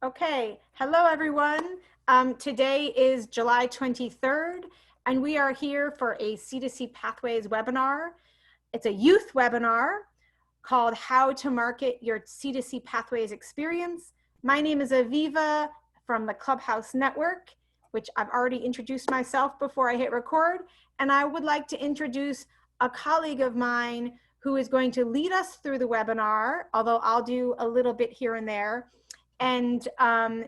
Okay, hello everyone. Today is July 23rd, and we are here for a C2C Pathways webinar. It's a youth webinar called How to Market Your C2C Pathways Experience. My name is Aviva from the Clubhouse Network, which I've already introduced myself before I hit record, and I would like to introduce a colleague of mine who is going to lead us through the webinar, although I'll do a little bit here and there. And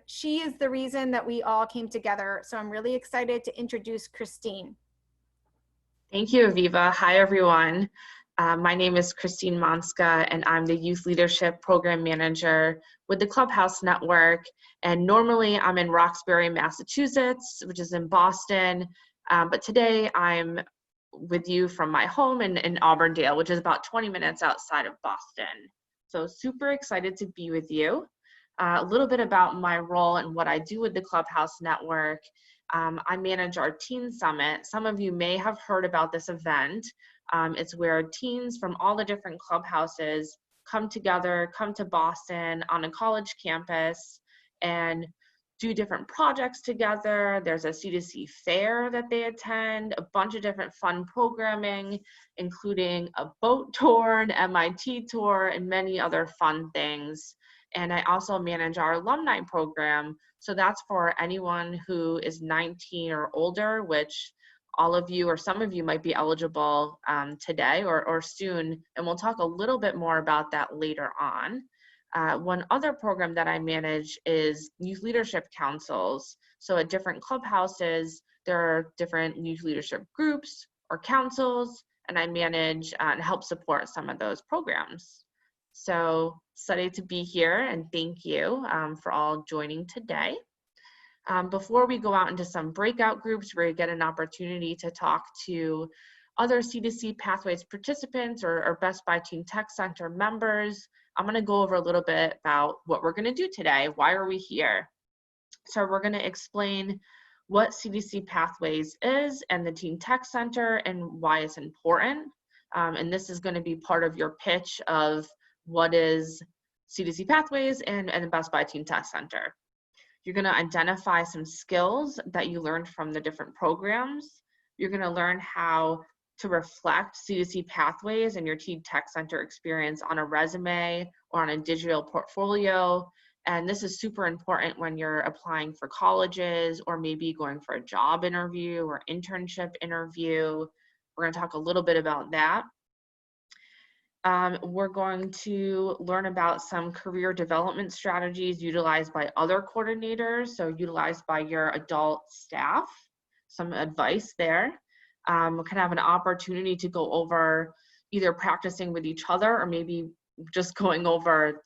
she is the reason that we all came together. So I'm really excited to introduce Christine. Thank you, Aviva. Hi, everyone. My name is Christine Monska, and I'm the Youth Leadership Program Manager with the Clubhouse Network. And normally I'm in Roxbury, Massachusetts, which is in Boston. But today I'm with you from my home in Auburndale, which is about 20 minutes outside of Boston. So super excited to be with you. A little bit about my role and what I do with the Clubhouse Network. I manage our Teen Summit. Some of you may have heard about this event. It's where teens from all the different clubhouses come together, come to Boston on a college campus and do different projects together. There's a C2C fair that they attend, a bunch of different fun programming, including a boat tour, an MIT tour, and many other fun things. And I also manage our alumni program. So that's for anyone who is 19 or older, which all of you or some of you might be eligible today or soon. And we'll talk a little bit more about that later on. One other program that I manage is youth leadership councils. So at different clubhouses, there are different youth leadership groups or councils, and I manage and help support some of those programs. So excited to be here, and thank you for all joining today. Before we go out into some breakout groups where you get an opportunity to talk to other C2C Pathways participants or Best Buy Teen Tech Center members, I'm going to go over a little bit about what we're going to do today. Why are we here? So we're going to explain what C2C Pathways is and the Teen Tech Center and why it's important. And this is going to be part of your pitch of what is C2C Pathways and the Best Buy Teen Tech Center. You're going to identify some skills that you learned from the different programs. You're going to learn how to reflect C2C Pathways and your Teen Tech Center experience on a resume or on a digital portfolio. And this is super important when you're applying for colleges or maybe going for a job interview or internship interview. We're going to talk a little bit about that. We're going to learn about some career development strategies utilized by other coordinators, so utilized by your adult staff, some advice there. We kind of have an opportunity to go over either practicing with each other or maybe just going over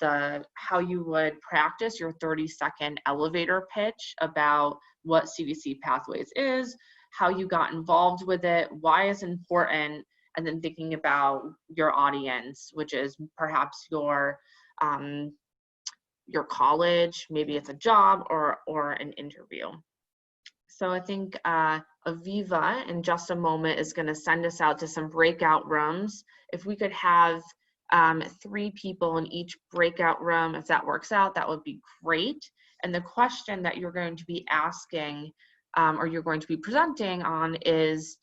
how you would practice your 30-second elevator pitch about what C2C Pathways is, how you got involved with it, why it's important, and then thinking about your audience, which is perhaps your college, maybe it's a job or an interview. So I think Aviva in just a moment is going to send us out to some breakout rooms. If we could have 3 people in each breakout room, if that works out, that would be great. And the question that you're going to be asking or you're going to be presenting on is,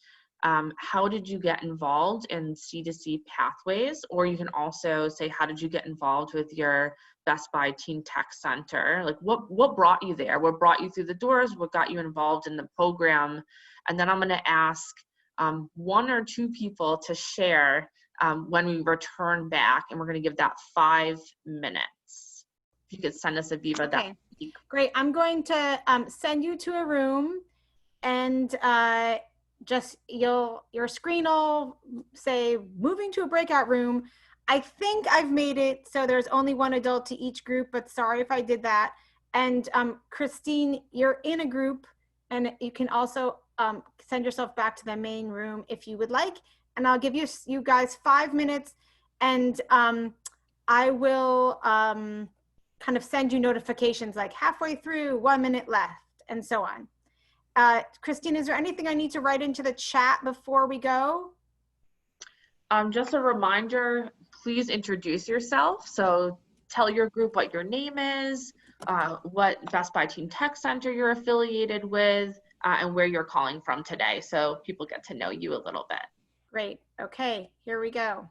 how did you get involved in C2C Pathways? Or you can also say, how did you get involved with your Best Buy Teen Tech Center? Like what brought you there? What brought you through the doors? What got you involved in the program? And then I'm going to ask 1 or 2 people to share when we return back, and we're going to give that 5 minutes. If you could send us Aviva, okay. That would be great. I'm going to send you to a room, and just your screen will say moving to a breakout room. I think I've made it so there's only 1 adult to each group, but sorry if I did that. And Christine, you're in a group, and you can also send yourself back to the main room if you would like. And I'll give you guys 5 minutes, and I will kind of send you notifications like halfway through, 1 minute left, and so on. Christine, is there anything I need to write into the chat before we go? Just a reminder, please introduce yourself. So tell your group what your name is, what Best Buy Team Tech Center you're affiliated with, and where you're calling from today, so people get to know you a little bit. Great. Okay, here we go.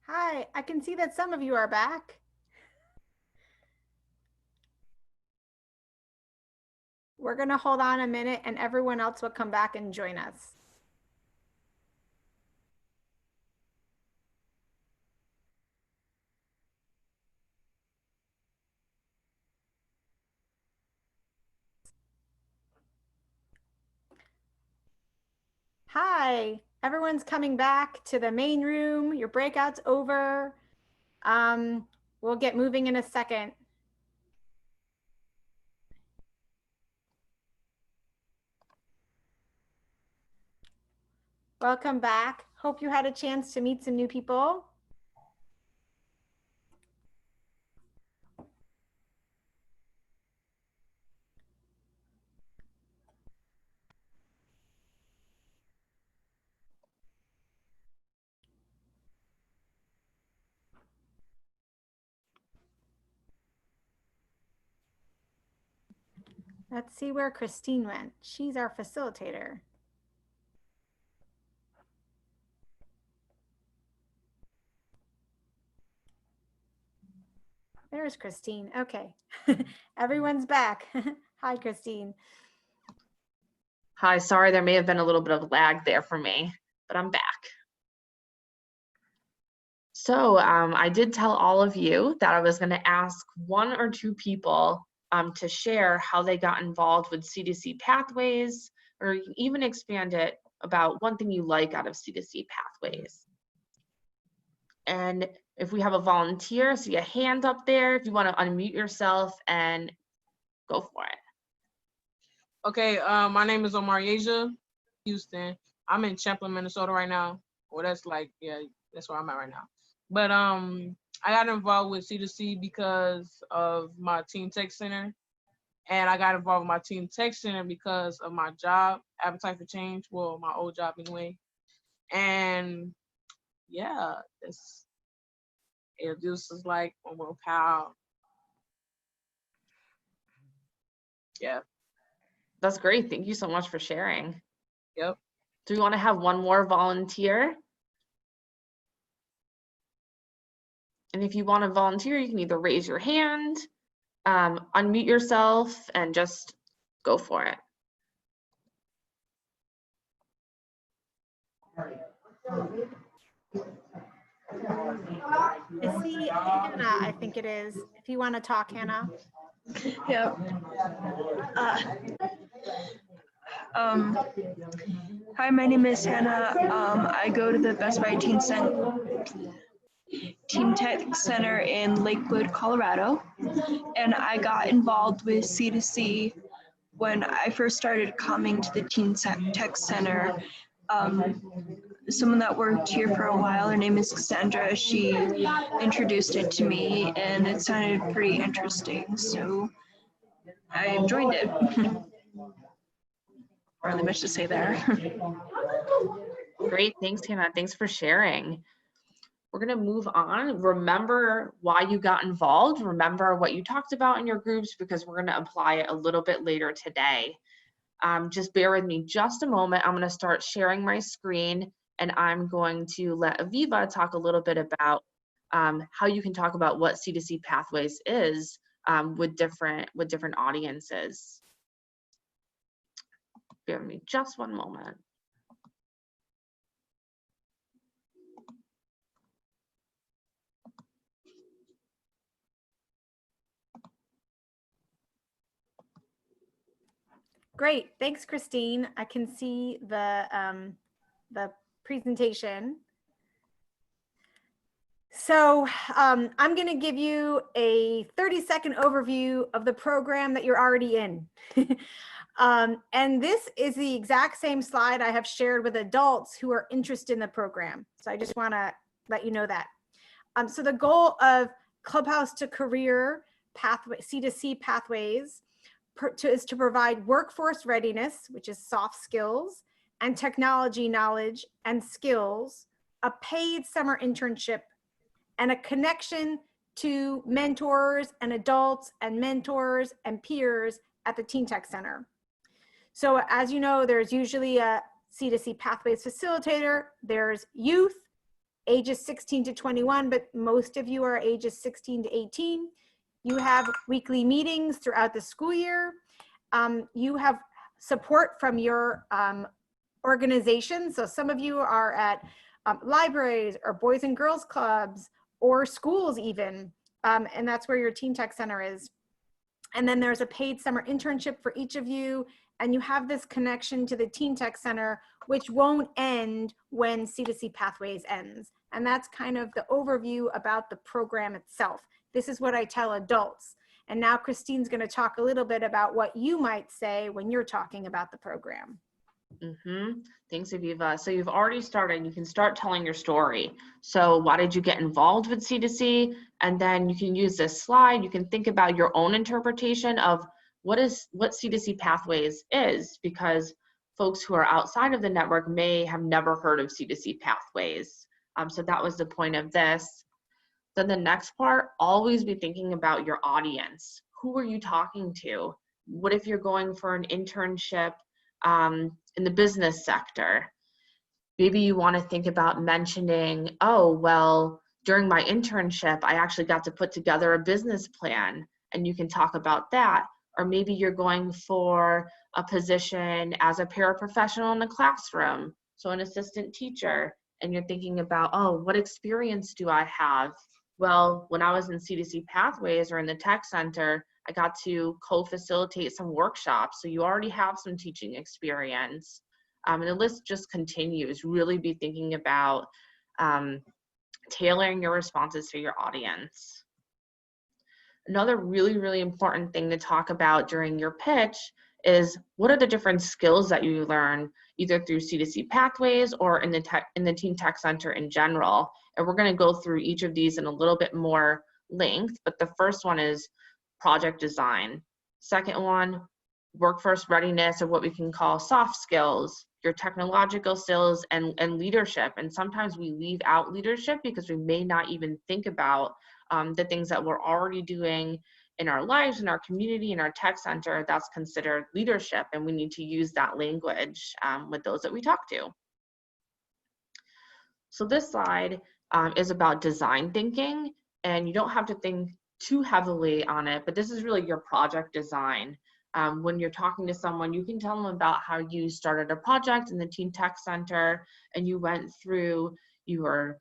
Hi, I can see that some of you are back. We're going to hold on a minute and everyone else will come back and join us. Hi, everyone's coming back to the main room. Your breakout's over. Um, we'll get moving in a second. Welcome back. Hope you had a chance to meet some new people. Let's see where Christine went. She's our facilitator. There's Christine. Okay. Everyone's back. Hi, Christine. Hi, sorry, there may have been a little bit of lag there for me, but I'm back. So I did tell all of you that I was going to ask one or two people to share how they got involved with C2C Pathways, or even expand it about one thing you like out of C2C Pathways. And if we have a volunteer, see a hand up there if you want to unmute yourself and go for it. Okay, my name is Omar Yeja, Houston. I'm in Champlin, Minnesota right now. Well, that's like, yeah, that's where I'm at right now. But I got involved with C2C because of my Team Tech Center. And I got involved with my Team Tech Center because of my job, Appetite for Change. Well, my old job anyway. And yeah, it just is like one more pal. Yeah. That's great. Thank you so much for sharing. Yep. Do we want to have one more volunteer? And if you want to volunteer, you can either raise your hand, unmute yourself, and just go for it. I see Hannah, I think it is. If you want to talk, Hannah. Yep. Hi, my name is Hannah. I go to the Best Buy Team Tech Center in Lakewood, Colorado, and I got involved with C2C when I first started coming to the Team Tech Center. Someone that worked here for a while, her name is Cassandra, she introduced it to me and it sounded pretty interesting, so I joined it. Really much to say there. Great, thanks, Hannah. Thanks for sharing. We're gonna move on. Remember why you got involved. Remember what you talked about in your groups, because we're gonna apply it a little bit later today. Just bear with me just a moment. I'm gonna start sharing my screen and I'm going to let Aviva talk a little bit about how you can talk about what C2C Pathways is with different audiences. Bear with me just one moment. Great. Thanks, Christine. I can see the presentation. So I'm going to give you a 30-second overview of the program that you're already in. And this is the exact same slide I have shared with adults who are interested in the program. So I just want to let you know that. So the goal of Clubhouse to Career Pathway, C2C Pathways is to provide workforce readiness, which is soft skills, and technology knowledge and skills, a paid summer internship, and a connection to mentors and adults and mentors and peers at the Teen Tech Center. So as you know, there's usually a C2C Pathways facilitator. There's youth, ages 16 to 21, but most of you are ages 16 to 18. You have weekly meetings throughout the school year. You have support from your organization. So some of you are at libraries or boys and girls clubs or schools even, and that's where your Teen Tech Center is. And then there's a paid summer internship for each of you, and you have this connection to the Teen Tech Center, which won't end when C2C Pathways ends. And that's kind of the overview about the program itself. This is what I tell adults. And now Christine's going to talk a little bit about what you might say when you're talking about the program. Thanks, Aviva. So you've already started, you can start telling your story. So why did you get involved with C2C? And then you can use this slide. You can think about your own interpretation of what C2C Pathways is, because folks who are outside of the network may have never heard of C2C Pathways. So that was the point of this. Then the next part, always be thinking about your audience. Who are you talking to? What if you're going for an internship in the business sector? Maybe you want to think about mentioning, oh, well, during my internship, I actually got to put together a business plan, and you can talk about that. Or maybe you're going for a position as a paraprofessional in the classroom, so an assistant teacher, and you're thinking about, oh, what experience do I have? Well, when I was in C2C Pathways or in the Tech Center, I got to co-facilitate some workshops, so you already have some teaching experience. And the list just continues. Really be thinking about tailoring your responses to your audience. Another really, really important thing to talk about during your pitch is what are the different skills that you learn either through C2C Pathways or in the Teen Tech Center in general. And we're going to go through each of these in a little bit more length, but the first one is project design. Second one, workforce readiness, or what we can call soft skills, your technological skills, and leadership. And sometimes we leave out leadership because we may not even think about the things that we're already doing in our lives, in our community, in our tech center. That's considered leadership, and we need to use that language with those that we talk to. So this slide is about design thinking, and you don't have to think too heavily on it, but this is really your project design. When you're talking to someone, you can tell them about how you started a project in the Teen Tech Center, and you went through, you were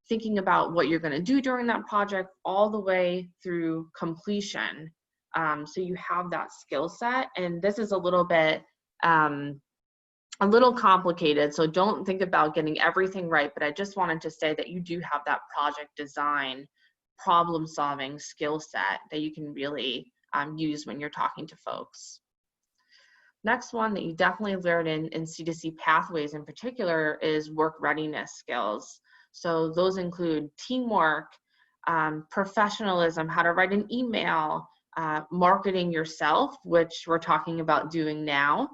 thinking about what you're going to do during that project all the way through completion. So you have that skill set, and this is a little bit complicated, so don't think about getting everything right, but I just wanted to say that you do have that project design, problem solving skill set that you can really use when you're talking to folks. Next one that you definitely learn in C2C Pathways in particular is work readiness skills. So those include teamwork, professionalism, how to write an email, marketing yourself, which we're talking about doing now,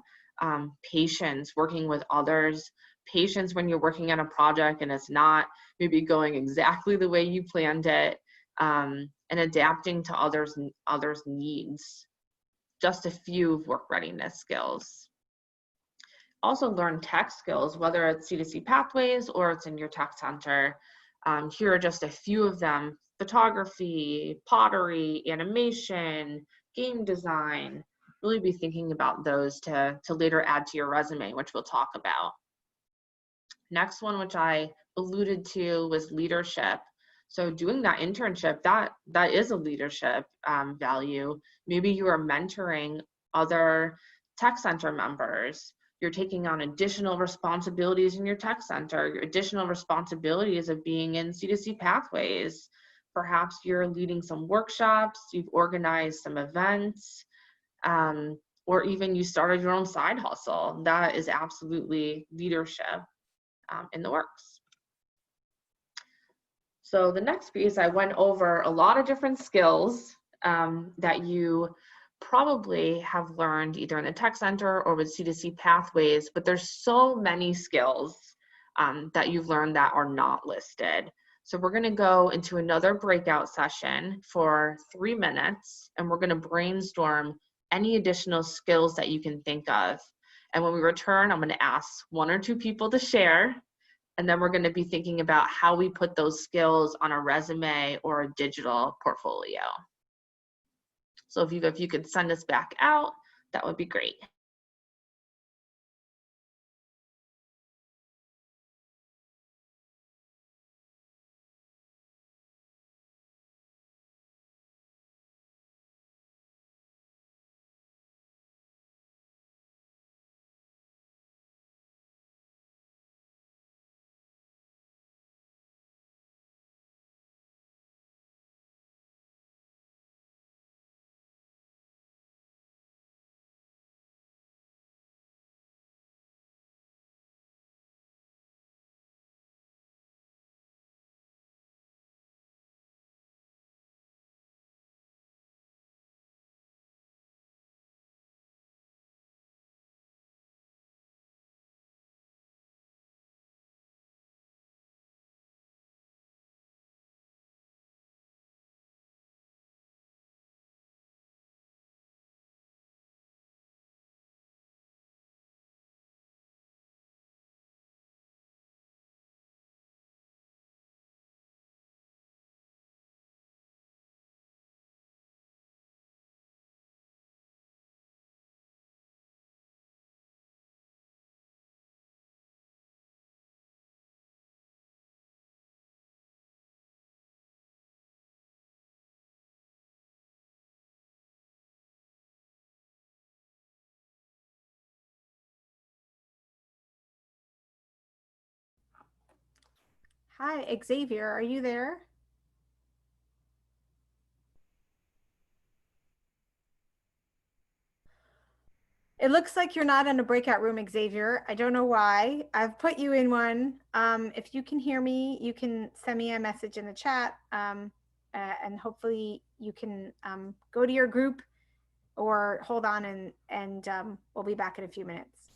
patience, working with others, patience when you're working on a project and it's not maybe going exactly the way you planned it, and adapting to others' needs. Just a few work readiness skills. Also learn tech skills, whether it's C2C Pathways or it's in your tech center. Here are just a few of them: photography, pottery, animation, game design. Really be thinking about those to later add to your resume, which we'll talk about. Next one, which I alluded to, was leadership. So doing that internship, that is a leadership value. Maybe you are mentoring other tech center members. You're taking on additional responsibilities in your tech center, your additional responsibilities of being in C2C Pathways. Perhaps you're leading some workshops, you've organized some events, or even you started your own side hustle. That is absolutely leadership in the works. So the next piece, I went over a lot of different skills that you probably have learned either in the tech center or with C2C Pathways, but there's so many skills that you've learned that are not listed. So we're gonna go into another breakout session for 3 minutes, and we're gonna brainstorm any additional skills that you can think of. And when we return, I'm gonna ask 1 or 2 people to share, and then we're gonna be thinking about how we put those skills on a resume or a digital portfolio. So if you could send us back out, that would be great. Hi, Xavier, are you there? It looks like you're not in a breakout room, Xavier. I don't know why. I've put you in one. If you can hear me, you can send me a message in the chat, and hopefully you can go to your group or hold on, and we'll be back in a few minutes.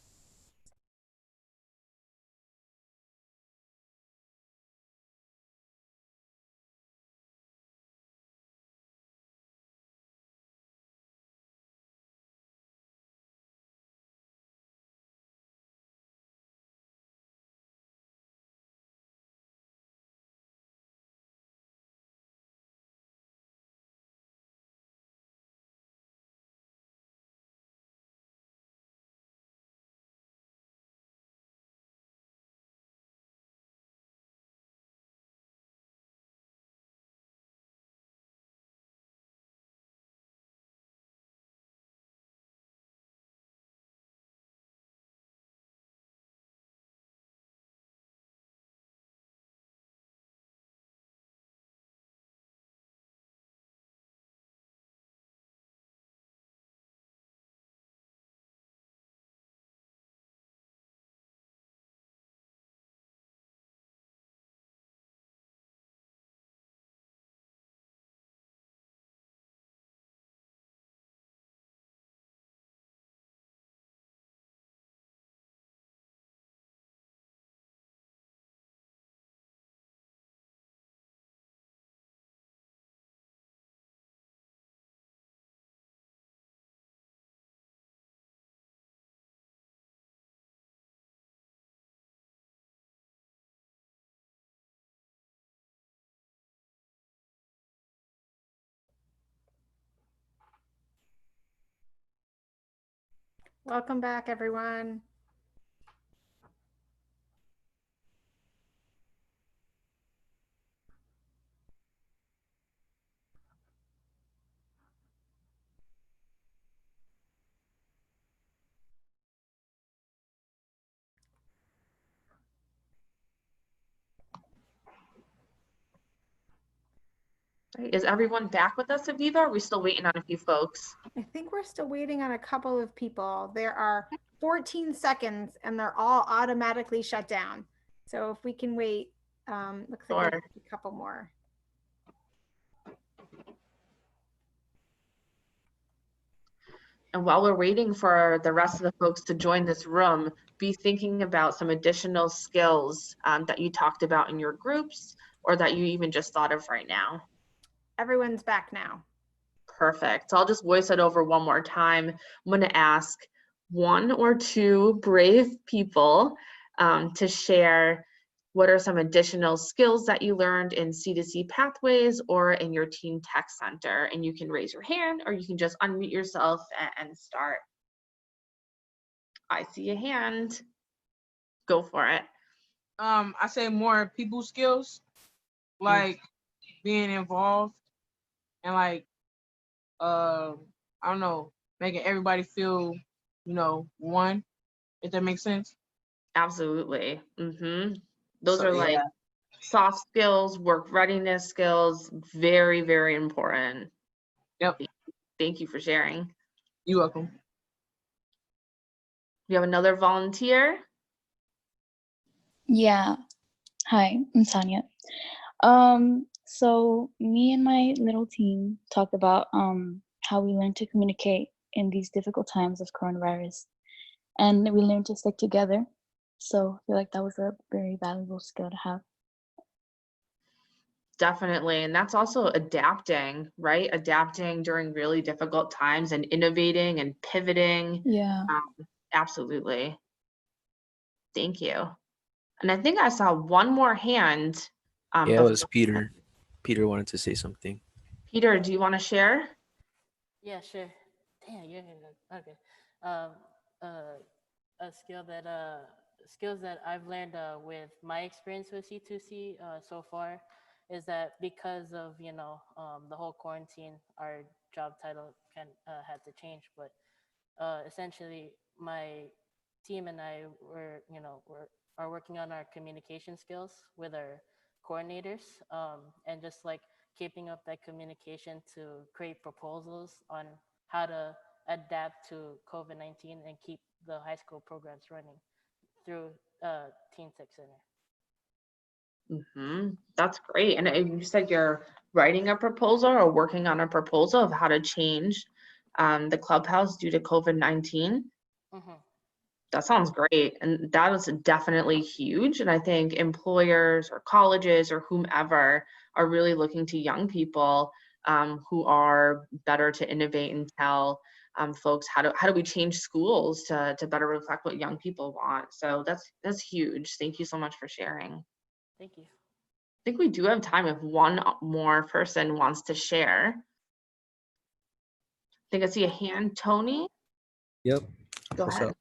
Welcome back, everyone. Is everyone back with us, Aviva? Or are we still waiting on a few folks? I think we're still waiting on a couple of people. There are 14 seconds and they're all automatically shut down. So if we can wait, looks like Sure. there's a couple more. And while we're waiting for the rest of the folks to join this room, be thinking about some additional skills that you talked about in your groups or that you even just thought of right now. Everyone's back now. Perfect. So I'll just voice it over one more time. I'm going to ask one or two brave people to share what are some additional skills that you learned in C2C Pathways or in your Teen Tech Center. And you can raise your hand or you can just unmute yourself and start. I see a hand. Go for it. I say more people skills, like being involved and like I don't know, making everybody feel, one, if that makes sense. Absolutely. Those So are yeah. like soft skills, work readiness skills, very, very important. Yep. Thank you for sharing. You're welcome. You have another volunteer? Yeah. Hi, I'm Tanya. So me and my little team talked about how we learn to communicate in these difficult times of coronavirus, and we learned to stick together. So I feel like that was a very valuable skill to have. Definitely. And that's also adapting, right? Adapting during really difficult times and innovating and pivoting. Yeah. Absolutely. Thank you. And I think I saw one more hand. Yeah, it was Peter. Peter wanted to say something. Peter, do you want to share? Yeah, sure. Damn, you're in the, okay. Um, a skills that I've learned with my experience with C2C so far is that because of the whole quarantine, our job title had to change. But essentially, my team and I are working on our communication skills with our coordinators, and just like keeping up that communication to create proposals on how to adapt to COVID-19 and keep the high school programs running through Teen Tech Center. That's great. And you said you're writing a proposal or working on a proposal of how to change the clubhouse due to COVID-19. Mm-hmm. That sounds great. And that is definitely huge. And I think employers or colleges or whomever are really looking to young people who are better to innovate and tell folks how do we change schools to better reflect what young people want. So that's huge. Thank you so much for sharing. Thank you. I think we do have time if one more person wants to share. I think I see a hand. Tony, Yep. go What's ahead. up?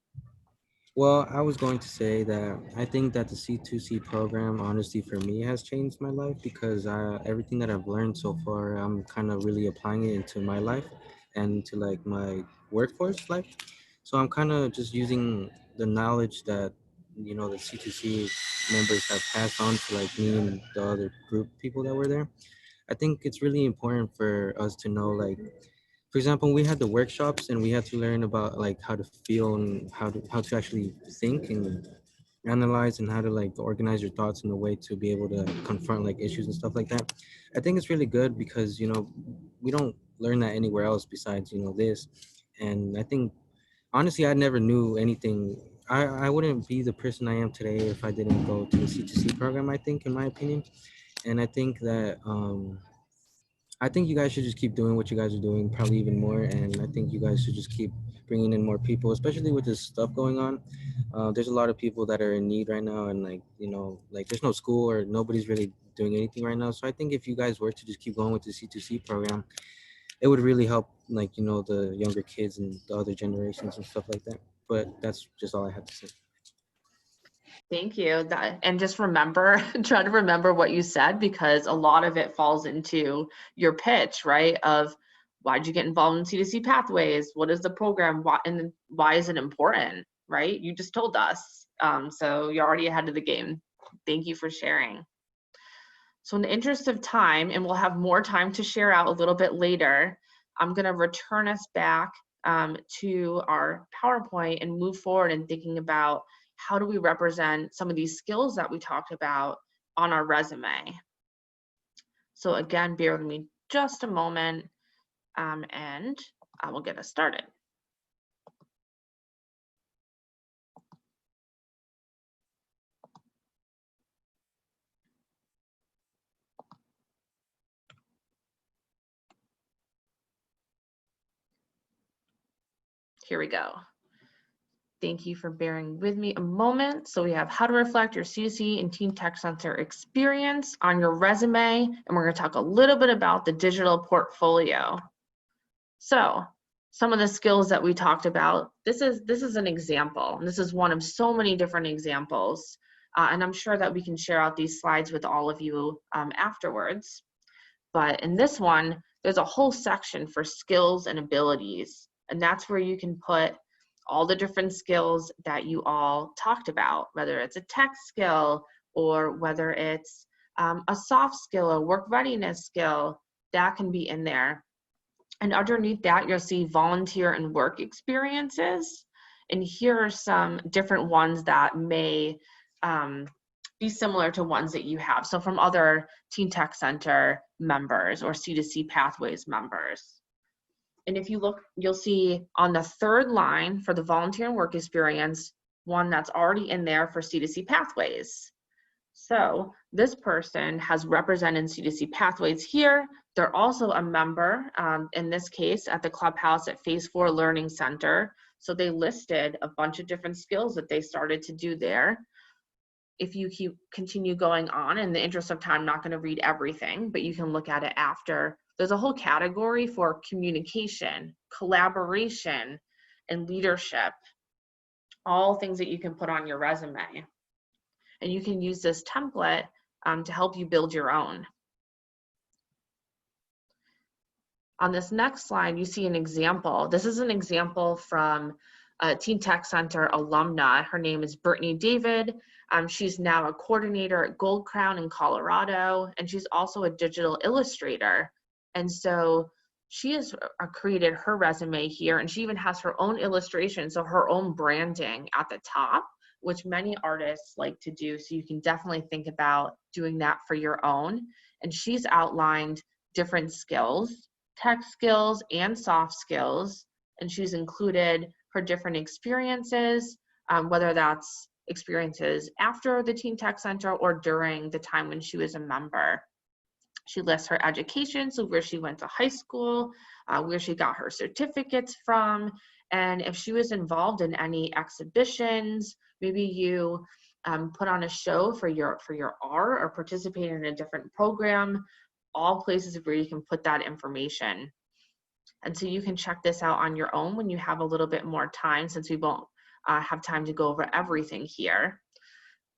Well, I was going to say that I think that the C2C program, honestly, for me has changed my life because everything that I've learned so far, I'm kind of really applying it into my life and to like my workforce life. So I'm kind of just using the knowledge that, you know, the C2C members have passed on to like me and the other group people that were there. I think it's really important for us to know, like, for example, we had the workshops and we had to learn about like how to feel and how to actually think and analyze and how to like organize your thoughts in a way to be able to confront like issues and stuff like that. I think it's really good because, you know, we don't learn that anywhere else besides, you know, this. And I think honestly, I never knew anything. I wouldn't be the person I am today if I didn't go to the C2C program, I think, in my opinion. And I think you guys should just keep doing what you guys are doing, probably even more. And I think you guys should just keep bringing in more people, especially with this stuff going on. There's a lot of people that are in need right now, and like, you know, like there's no school or nobody's really doing anything right now. So I think if you guys were to just keep going with the C2C program, it would really help, like, you know, the younger kids and the other generations and stuff like that. But that's just all I have to say. Thank you. And just remember, try to remember what you said, because a lot of it falls into your pitch, right? Of why'd you get involved in C2C Pathways? What is the program? And why is it important, right? You just told us. So you're already ahead of the game. Thank you for sharing. So in the interest of time, and we'll have more time to share out a little bit later, I'm going to return us back to our PowerPoint and move forward in thinking about how do we represent some of these skills that we talked about on our resume. So again, bear with me just a moment, and I will get us started. Here we go. Thank you for bearing with me a moment. So we have how to reflect your C2C and Teen Tech Center experience on your resume, and we're going to talk a little bit about the digital portfolio. So some of the skills that we talked about, this is an example, and this is one of so many different examples, and I'm sure that we can share out these slides with all of you afterwards. But in this one, there's a whole section for skills and abilities, and that's where you can put all the different skills that you all talked about, whether it's a tech skill or whether it's a soft skill, a work readiness skill, that can be in there. And underneath that, you'll see volunteer and work experiences. And here are some different ones that may be similar to ones that you have. So from other Teen Tech Center members or C2C Pathways members. And if you look, you'll see on the third line for the volunteer and work experience, one that's already in there for C2C Pathways. So this person has represented C2C Pathways here. They're also a member, in this case, at the Clubhouse at Phase 4 Learning Center. So they listed a bunch of different skills that they started to do there. If you continue going on, in the interest of time, I'm not going to read everything, but you can look at it after. There's a whole category for communication, collaboration, and leadership, all things that you can put on your resume. And you can use this template to help you build your own. On this next slide, you see an example. This is an example from a Teen Tech Center alumna. Her name is Brittany David. She's now a coordinator at Gold Crown in Colorado, and she's also a digital illustrator. And so she has created her resume here, and she even has her own illustration, so her own branding at the top, which many artists like to do. So you can definitely think about doing that for your own. And she's outlined different skills, tech skills and soft skills, and she's included her different experiences, whether that's experiences after the Teen Tech Center or during the time when she was a member. She lists her education, so where she went to high school, where she got her certificates from, and if she was involved in any exhibitions, maybe you put on a show for your art or participate in a different program, all places where you can put that information. And so you can check this out on your own when you have a little bit more time, since we won't have time to go over everything here.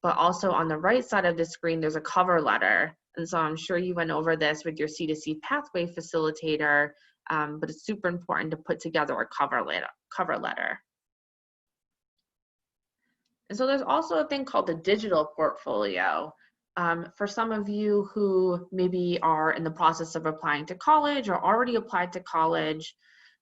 But also on the right side of the screen, there's a cover letter. And so I'm sure you went over this with your C2C Pathway facilitator, but it's super important to put together a cover letter. And so there's also a thing called the digital portfolio. For some of you who maybe are in the process of applying to college or already applied to college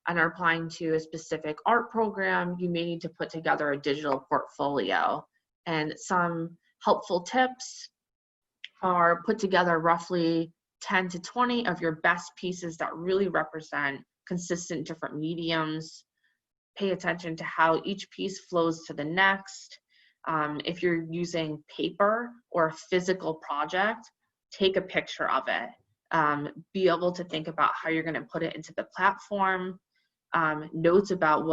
and are applying to a specific art program, you may need to put together a digital portfolio. And some helpful tips are put together roughly 10 to 20 of your best pieces that really represent consistent different mediums. Pay attention to how each piece flows to the next. If you're using paper or a physical project, take a picture of it. Be able to think about how you're going to put it into the platform. Notes about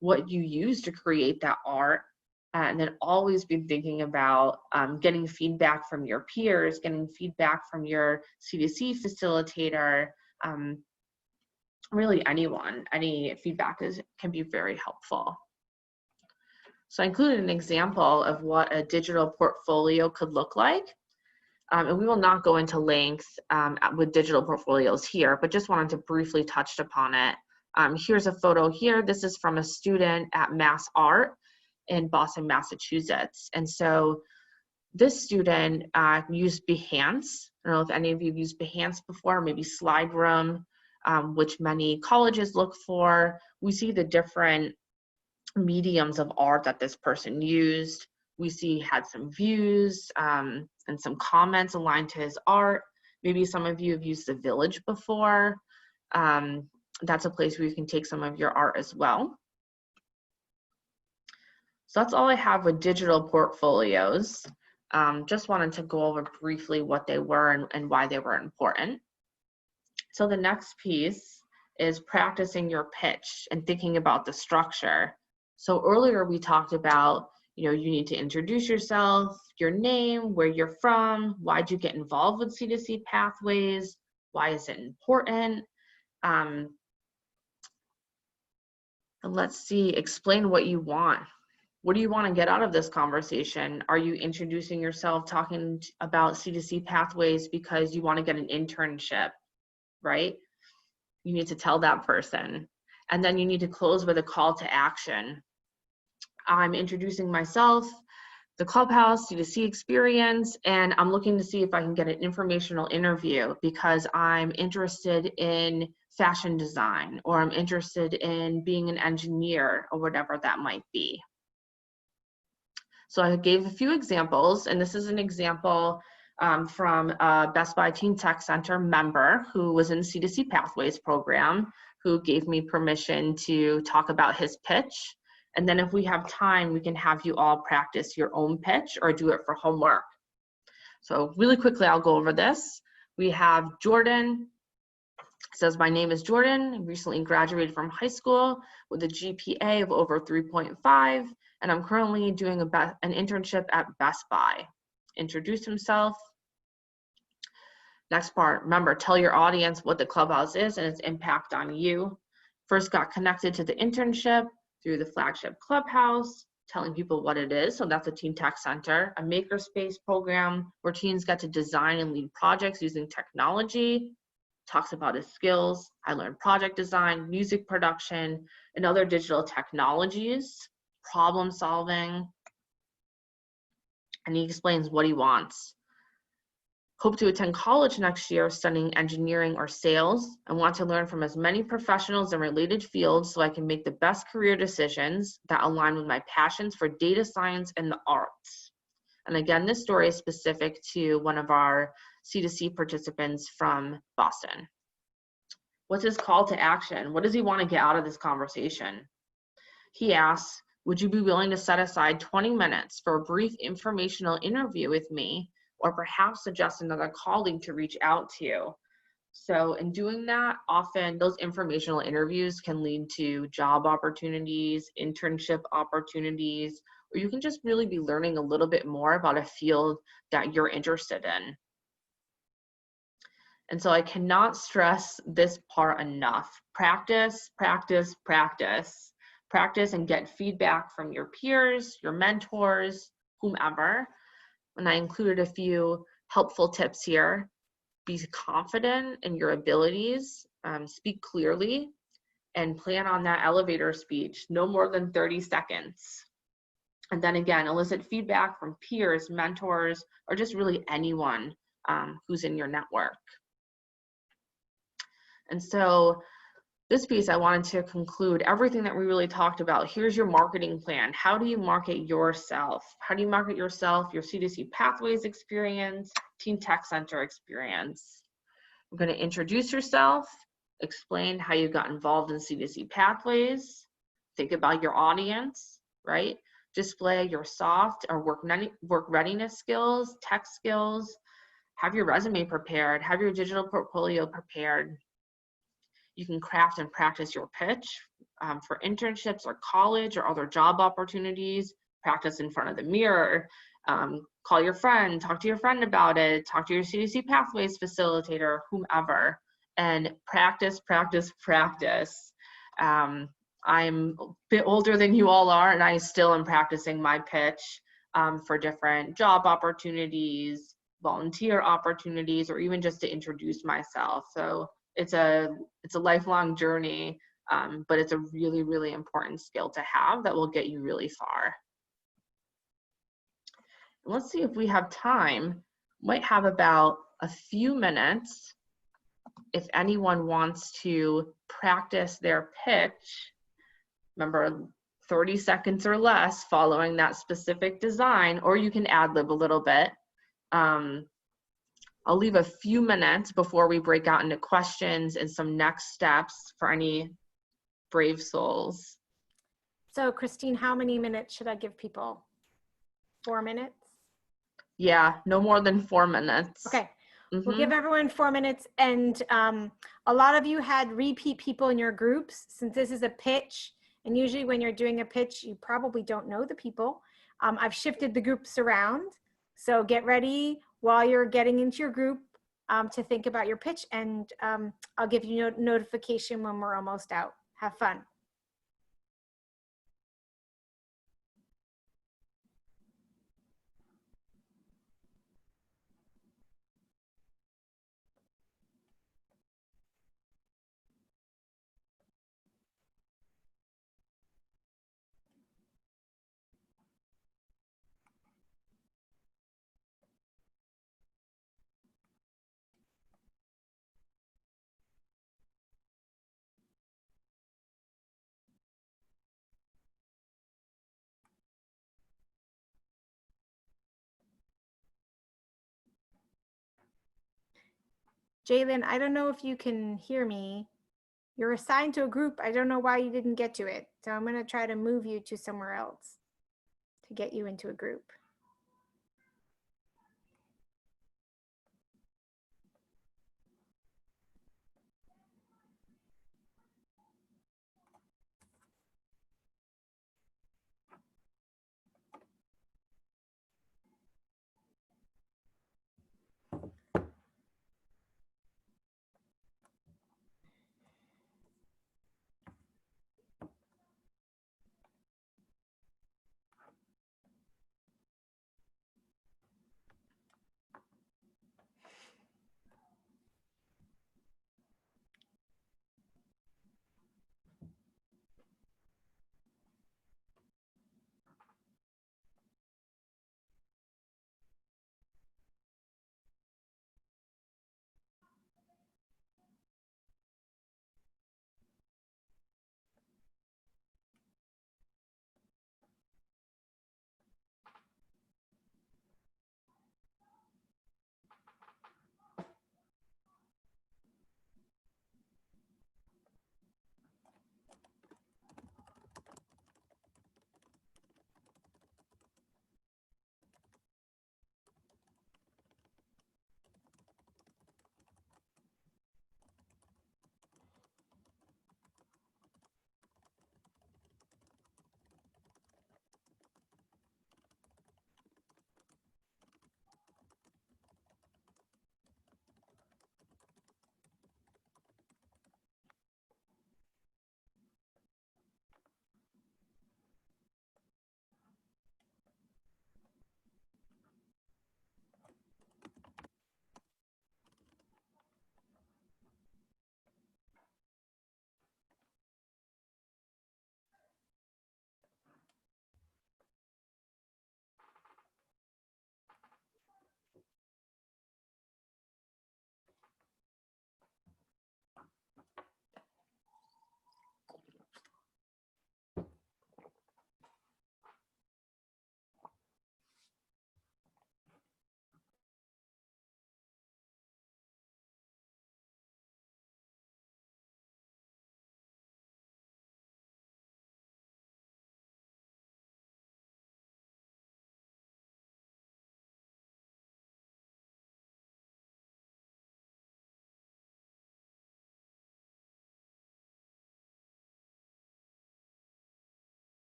what you use to create that art. And then always be thinking about getting feedback from your peers, getting feedback from your C2C facilitator, really anyone. Any feedback can be very helpful. So I included an example of what a digital portfolio could look like. And we will not go into length with digital portfolios here, but just wanted to briefly touch upon it. Here's a photo here. This is from a student at Mass Art in Boston, Massachusetts. And so this student used Behance. I don't know if any of you have used Behance before, maybe SlideRoom, which many colleges look for. We see the different mediums of art that this person used. We see had some views and some comments aligned to his art. Maybe some of you have used the Village before. That's a place where you can take some of your art as well. So that's all I have with digital portfolios. Just wanted to go over briefly what they were and why they were important. So the next piece is practicing your pitch and thinking about the structure. So earlier we talked about, you need to introduce yourself, your name, where you're from, why'd you get involved with C2C Pathways, why is it important? And let's see, explain what you want. What do you want to get out of this conversation? Are you introducing yourself, talking about C2C Pathways because you want to get an internship, right? You need to tell that person. And then you need to close with a call to action. I'm introducing myself, the Clubhouse C2C experience, and I'm looking to see if I can get an informational interview because I'm interested in fashion design, or I'm interested in being an engineer, or whatever that might be. So I gave a few examples, and this is an example from a Best Buy Teen Tech Center member who was in the C2C Pathways program, who gave me permission to talk about his pitch. And then if we have time, we can have you all practice your own pitch or do it for homework. So really quickly, I'll go over this. We have Jordan. It says, my name is Jordan. I recently graduated from high school with a GPA of over 3.5, and I'm currently doing an internship at Best Buy. Introduce himself. Next part, remember, tell your audience what the Clubhouse is and its impact on you. First got connected to the internship through the flagship Clubhouse, telling people what it is. So that's a Teen Tech Center, a makerspace program where teens get to design and lead projects using technology. Talks about his skills. I learned project design, music production, and other digital technologies, problem solving. And he explains what he wants. Hope to attend college next year studying engineering or sales. I want to learn from as many professionals in related fields so I can make the best career decisions that align with my passions for data science and the arts. And again, this story is specific to one of our C2C participants from Boston. What's his call to action? What does he want to get out of this conversation? He asks, would you be willing to set aside 20 minutes for a brief informational interview with me, or perhaps suggest another colleague to reach out to? So in doing that, often those informational interviews can lead to job opportunities, internship opportunities, or you can just really be learning a little bit more about a field that you're interested in. And so I cannot stress this part enough. Practice, practice, practice. Practice and get feedback from your peers, your mentors, whomever. And I included a few helpful tips here. Be confident in your abilities, speak clearly, and plan on that elevator speech, no more than 30 seconds. And then again, elicit feedback from peers, mentors, or just really anyone who's in your network. And so this piece, I wanted to conclude everything that we really talked about. Here's your marketing plan. How do you market yourself? How do you market yourself, your C2C Pathways experience, Teen Tech Center experience? We're going to introduce yourself, explain how you got involved in C2C Pathways, think about your audience, right? Display your soft or work readiness skills, tech skills, have your resume prepared, have your digital portfolio prepared. You can craft and practice your pitch for internships or college or other job opportunities. Practice in front of the mirror. Call your friend, talk to your friend about it, talk to your C2C Pathways facilitator, whomever, and practice, practice, practice. I'm a bit older than you all are, and I still am practicing my pitch for different job opportunities, volunteer opportunities, or even just to introduce myself. So it's a lifelong journey, but it's a really, really important skill to have that will get you really far. Let's see if we have time. Might have about a few minutes if anyone wants to practice their pitch. Remember, 30 seconds or less following that specific design, or you can ad-lib a little bit. I'll leave a few minutes before we break out into questions and some next steps for any brave souls. So Christine, how many minutes should I give people? 4 minutes? Yeah, no more than 4 minutes. Okay, we'll give everyone 4 minutes. And a lot of you had repeat people in your groups. Since this is a pitch, and usually when you're doing a pitch, you probably don't know the people. I've shifted the groups around. So get ready while you're getting into your group to think about your pitch, and I'll give you notification when we're almost out. Have fun. Jalen, I don't know if you can hear me. You're assigned to a group. I don't know why you didn't get to it. So I'm going to try to move you to somewhere else to get you into a group.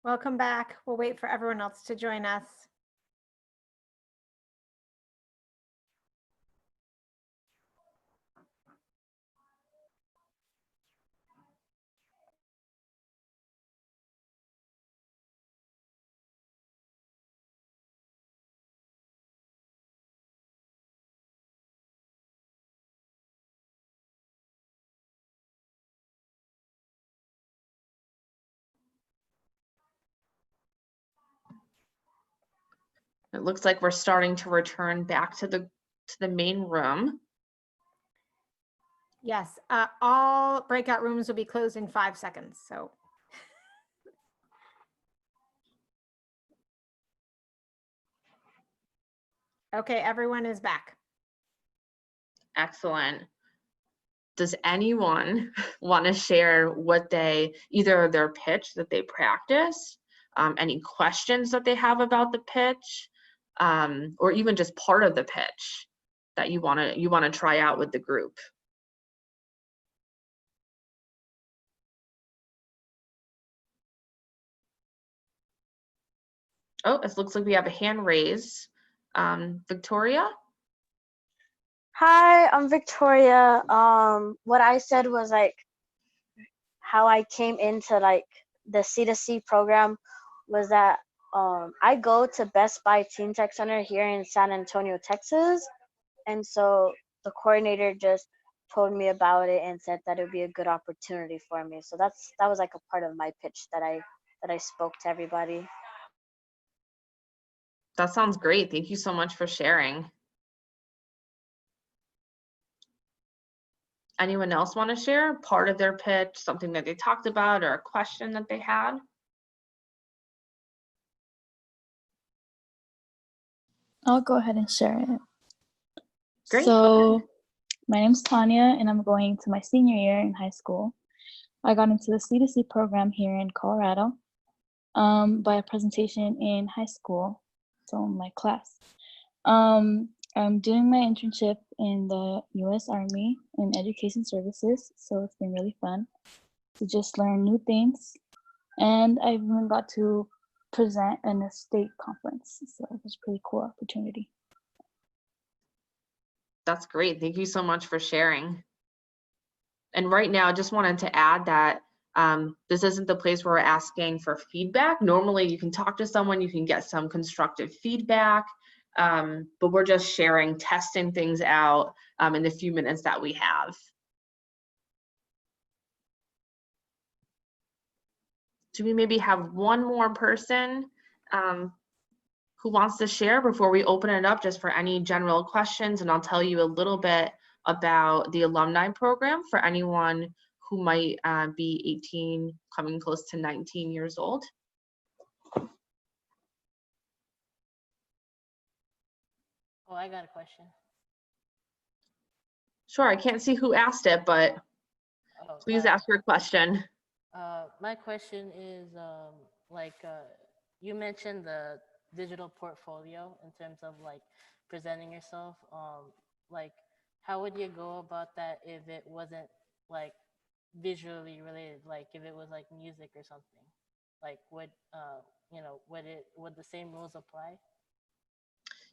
Welcome back. We'll wait for everyone else to join us. It looks like we're starting to return back to the main room. Yes, all breakout rooms will be closed in 5 seconds. So. Okay, everyone is back. Excellent. Does anyone want to share what either their pitch that they practice, any questions that they have about the pitch, or even just part of the pitch that you want to try out with the group? Oh, it looks like we have a hand raised. Victoria? Hi, I'm Victoria. What I said was like how I came into like the C2C program was that I go to Best Buy Teen Tech Center here in San Antonio, Texas, and so the coordinator just told me about it and said that it would be a good opportunity for me. So that was like a part of my pitch that I spoke to everybody. That sounds great. Thank you so much for sharing. Anyone else want to share part of their pitch, something that they talked about, or a question that they had? I'll go ahead and share it. Great. So my name's Tanya, and I'm going to my senior year in high school. I got into the C2C program here in Colorado by a presentation in high school, so my class. I'm doing my internship in the U.S. Army in Education Services, so it's been really fun to just learn new things. And I even got to present in a state conference, so it was a pretty cool opportunity. That's great. Thank you so much for sharing. And right now, I just wanted to add that this isn't the place where we're asking for feedback. Normally, you can talk to someone, you can get some constructive feedback, but we're just sharing, testing things out in the few minutes that we have. Do we maybe have one more person who wants to share before we open it up just for any general questions? And I'll tell you a little bit about the alumni program for anyone who might be 18, coming close to 19 years old. Oh, I got a question. Sure, I can't see who asked it, but please ask your question. My question is, you mentioned the digital portfolio in terms of like presenting yourself. Like, how would you go about that if it wasn't like visually related? Like, if it was like music or something, like would the same rules apply?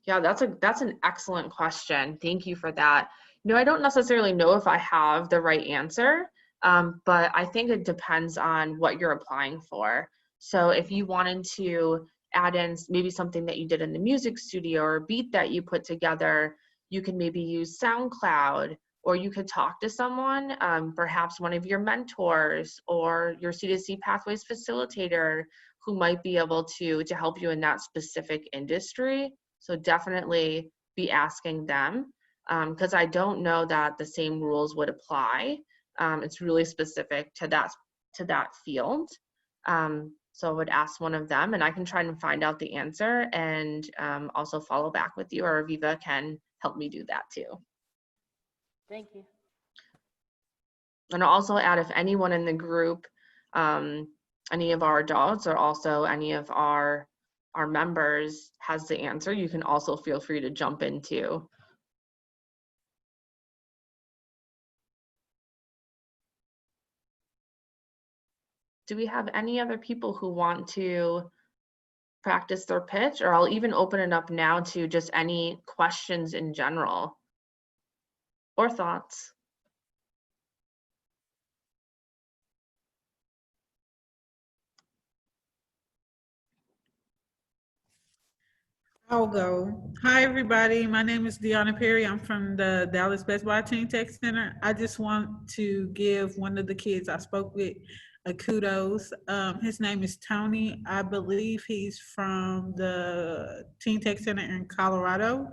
Yeah, that's an excellent question. Thank you for that. I don't necessarily know if I have the right answer, but I think it depends on what you're applying for. So if you wanted to add in maybe something that you did in the music studio or a beat that you put together, you can maybe use SoundCloud, or you could talk to someone, perhaps one of your mentors or your C2C Pathways facilitator, who might be able to help you in that specific industry. So definitely be asking them, because I don't know that the same rules would apply. It's really specific to that field. So I would ask one of them, and I can try and find out the answer and also follow back with you, or Aviva can help me do that too. Thank you. And I'll also add, if anyone in the group, any of our adults or also any of our members has the answer, you can also feel free to jump in too. do we have any other people who want to practice their pitch? Or I'll even open it up now to just any questions in general or thoughts. I'll go. Hi, everybody. My name is Deanna Perry. I'm from the Dallas Best Buy Teen Tech Center. I just want to give one of the kids I spoke with a kudos. His name is Tony. I believe he's from the Teen Tech Center in Colorado.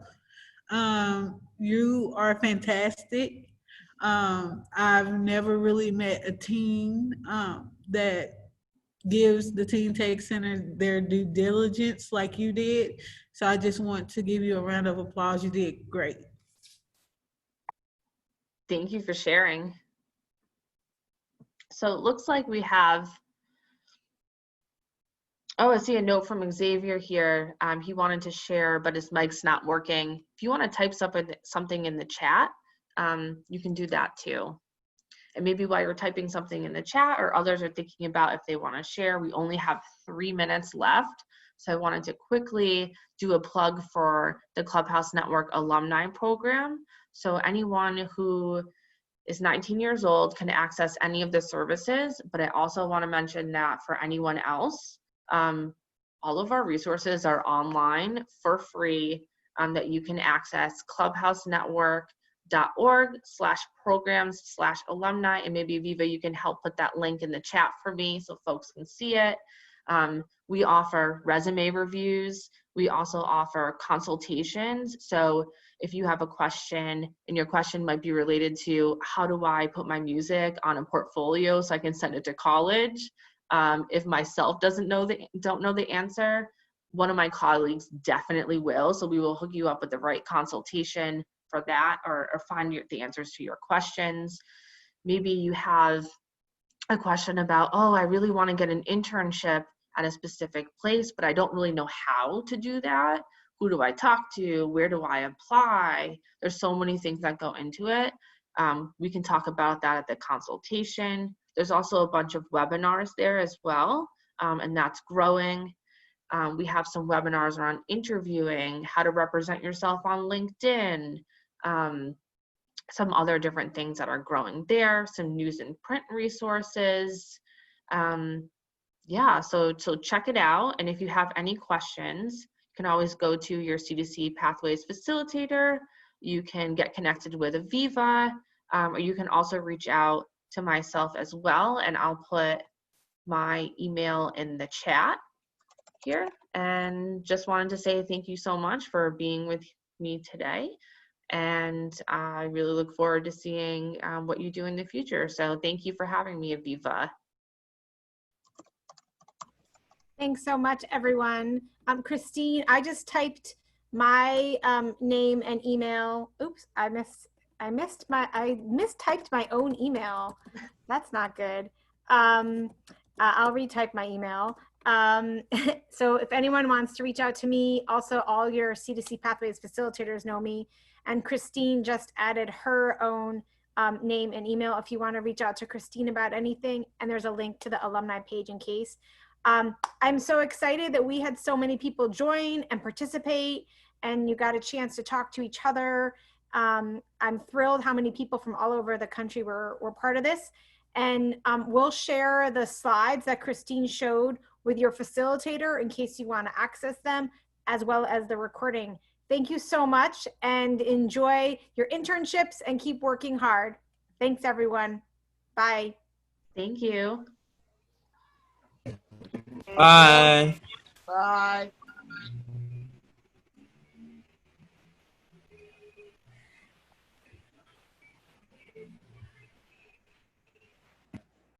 You are fantastic. I've never really met a teen that gives the Teen Tech Center their due diligence like you did. So I just want to give you a round of applause. You did great. Thank you for sharing. So it looks like we have, oh, I see a note from Xavier here. He wanted to share, but his mic's not working. If you want to type something in the chat, you can do that too. And maybe while you're typing something in the chat or others are thinking about if they want to share, we only have 3 minutes left. So I wanted to quickly do a plug for the Clubhouse Network alumni program. So anyone who is 19 years old can access any of the services, but I also want to mention that for anyone else, all of our resources are online for free that you can access. clubhousenetwork.org/programs/alumni, and maybe Viva, you can help put that link in the chat for me so folks can see it. We offer resume reviews. We also offer consultations. So if you have a question and your question might be related to how do I put my music on a portfolio so I can send it to college, if myself don't know the answer, one of my colleagues definitely will. So we will hook you up with the right consultation for that, or find the answers to your questions. Maybe you have a question about, oh, I really want to get an internship at a specific place, but I don't really know how to do that. Who do I talk to? Where do I apply? There's so many things that go into it. We can talk about that at the consultation. There's also a bunch of webinars there as well, and that's growing. We have some webinars around interviewing, how to represent yourself on LinkedIn, some other different things that are growing there, some news and print resources. Yeah, so check it out. And if you have any questions, you can always go to your C2C Pathways facilitator. You can get connected with Aviva, or you can also reach out to myself as well. And I'll put my email in the chat here. And just wanted to say thank you so much for being with me today. And I really look forward to seeing what you do in the future. So thank you for having me, Aviva. Thanks so much, everyone. Christine, I just typed my name and email. Oops, I mistyped my own email. That's not good. I'll retype my email. So if anyone wants to reach out to me, also all your C2C Pathways facilitators know me. And Christine just added her own name and email if you want to reach out to Christine about anything. And there's a link to the alumni page in case. I'm so excited that we had so many people join and participate, and you got a chance to talk to each other. I'm thrilled how many people from all over the country were part of this. And we'll share the slides that Christine showed with your facilitator in case you want to access them, as well as the recording. Thank you so much, and enjoy your internships and keep working hard. Thanks, everyone. Bye. Thank you. Bye. Bye.